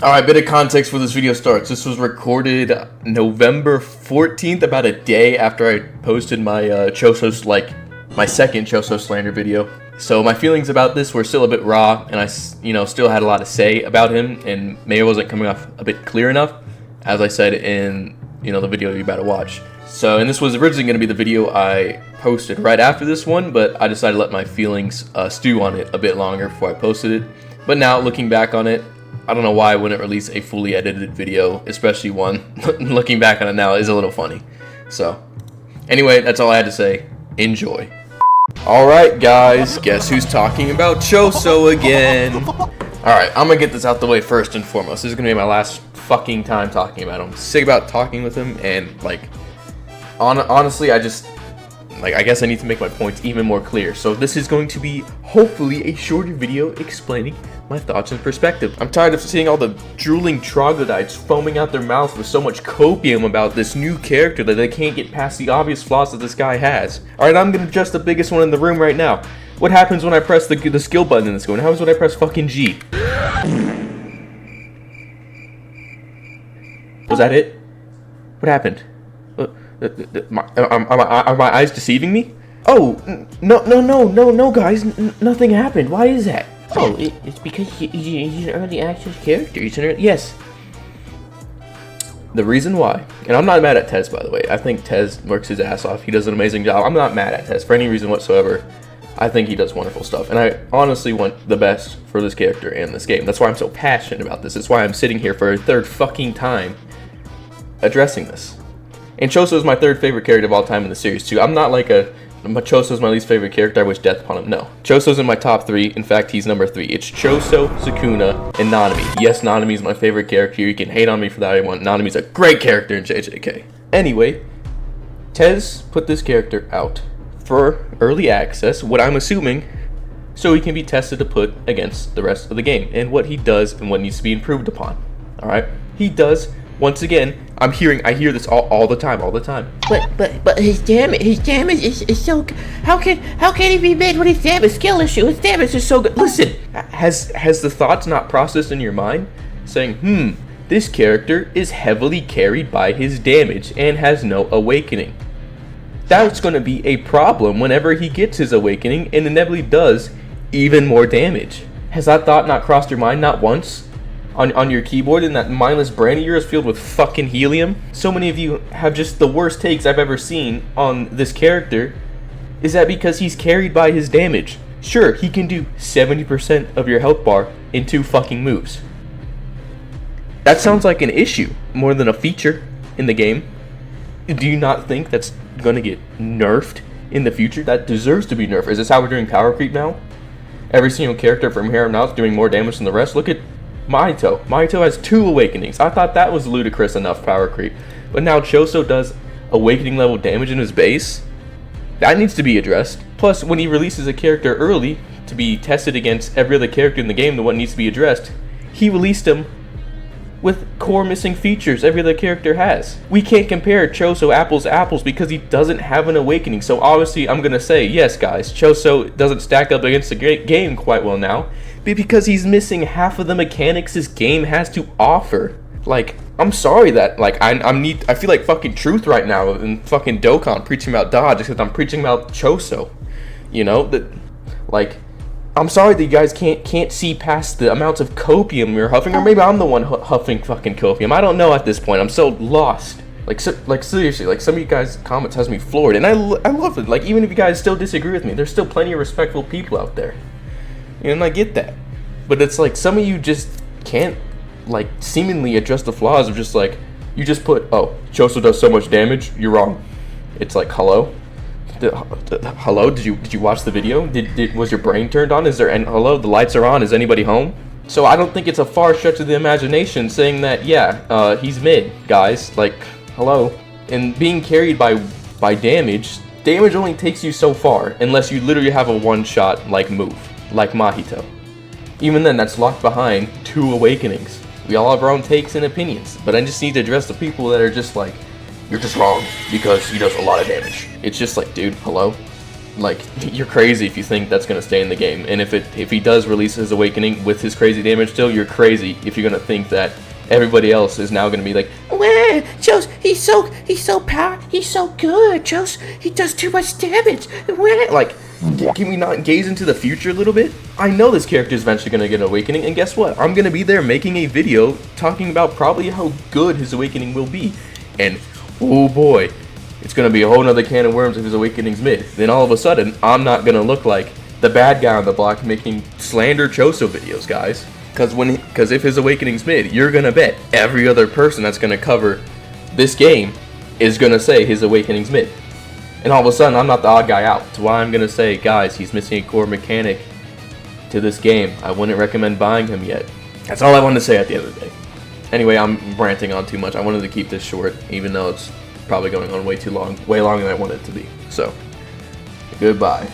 Alright, bit of context for this video starts. This was recorded November 14th, about a day after I posted my Choso's, my second Choso slander video. So my feelings about this were still a bit raw, and I, still had a lot to say about him, and maybe I wasn't coming off a bit clear enough, as I said in, the video you're about to watch. So, and this was originally going to be the video I posted right after this one, but I decided to let my feelings stew on it a bit longer before I posted it. But now, looking back on it, I don't know why I wouldn't release a fully edited video, especially one, looking back on it now, is a little funny. So, anyway, that's all I had to say. Enjoy. Alright guys, guess who's talking about Choso again? Alright, I'm gonna get this out the way first and foremost. This is gonna be my last fucking time talking about him. I'm sick about talking with him, and, honestly, I guess I need to make my points even more clear. So this is going to be, hopefully, a shorter video explaining my thoughts and perspective. I'm tired of seeing all the drooling troglodytes foaming out their mouths with so much copium about this new character that they can't get past the obvious flaws that this guy has. Alright, I'm gonna address the biggest one in the room right now. What happens when I press the skill button in this game? What happens when I press fucking G? Was that it? What happened? Are my eyes deceiving me? Oh, no, guys, nothing happened. Why is that? Oh, it's because he's an early access character. Yes. The reason why, and I'm not mad at Tez, by the way. I think Tez works his ass off. He does an amazing job. I'm not mad at Tez for any reason whatsoever. I think he does wonderful stuff, and I honestly want the best for this character and this game. That's why I'm so passionate about this. It's why I'm sitting here for a third fucking time addressing this. And Choso is my third favorite character of all time in the series too. I'm not like Choso's my least favorite character, I wish death upon him. No. Choso's in my top 3. In fact, he's number 3. It's Choso, Sukuna, and Nanami. Yes, Nanami is my favorite character. You can hate on me for that if you want. Nanami's a great character in JJK. Anyway, Tez put this character out for early access, what I'm assuming, so he can be tested to put against the rest of the game, and what he does and what needs to be improved upon. Alright? He does, once again, I hear this all the time. But his damage is so. How can he be made with his damage skill issue? His damage is so good. Listen, has the thoughts not processed in your mind, saying, this character is heavily carried by his damage and has no awakening. That's going to be a problem whenever he gets his awakening and inevitably does even more damage. Has that thought not crossed your mind not once? On your keyboard in that mindless brain of yours filled with fucking helium? So many of you have just the worst takes I've ever seen on this character. Is that because he's carried by his damage? Sure, he can do 70% of your health bar in 2 fucking moves. That sounds like an issue more than a feature in the game. Do you not think that's gonna get nerfed in the future? That deserves to be nerfed. Is this how we're doing power creep now? Every single character from here on out is doing more damage than the rest? Look at Mahito. Mahito has 2 awakenings. I thought that was ludicrous enough power creep. But now Choso does awakening level damage in his base. That needs to be addressed. Plus, when he releases a character early to be tested against every other character in the game, the one needs to be addressed, he released him with core missing features every other character has. We can't compare Choso apples to apples because he doesn't have an awakening. So obviously I'm gonna say, yes guys, Choso doesn't stack up against the game quite well now, but because he's missing half of the mechanics this game has to offer. I'm sorry that, I feel like fucking Truth right now and fucking Dokkan preaching about dodge, except I'm preaching about Choso. I'm sorry that you guys can't see past the amounts of copium you're huffing, or maybe I'm the one huffing fucking copium. I don't know at this point. I'm so lost. Seriously, some of you guys' comments has me floored, and I love it. Even if you guys still disagree with me, there's still plenty of respectful people out there. And I get that. But it's some of you just can't, seemingly address the flaws of just you just put, oh, Choso does so much damage, you're wrong. It's hello? Hello? Did you watch the video? Was your brain turned on? Hello? The lights are on. Is anybody home? So I don't think it's a far stretch of the imagination saying that, yeah, he's mid, guys. Hello? And being carried by damage only takes you so far, unless you literally have a one-shot, move, like Mahito. Even then, that's locked behind 2 awakenings. We all have our own takes and opinions, but I just need to address the people that are just you're just wrong because he does a lot of damage. It's just dude, hello? like, you're crazy if you think that's gonna stay in the game. And if he does release his awakening with his crazy damage still, you're crazy if you're gonna think that everybody else is now gonna be like, Wah, Choso, he's so powerful, he's so good, Choso. He does too much damage. Wah. like, can we not gaze into the future a little bit? I know this character is eventually gonna get an awakening, and guess what? I'm gonna be there making a video talking about probably how good his awakening will be. And oh boy, it's gonna be a whole nother can of worms if his awakening's mid. Then all of a sudden, I'm not gonna look like the bad guy on the block making slander Choso videos, guys. Because if his awakening's mid, you're gonna bet every other person that's gonna cover this game is gonna say his awakening's mid. And all of a sudden, I'm not the odd guy out. That's why I'm gonna say, guys, he's missing a core mechanic to this game. I wouldn't recommend buying him yet. That's all I wanted to say at the end of the day. Anyway, I'm ranting on too much. I wanted to keep this short, even though it's probably going on way too long, way longer than I wanted it to be. So, goodbye.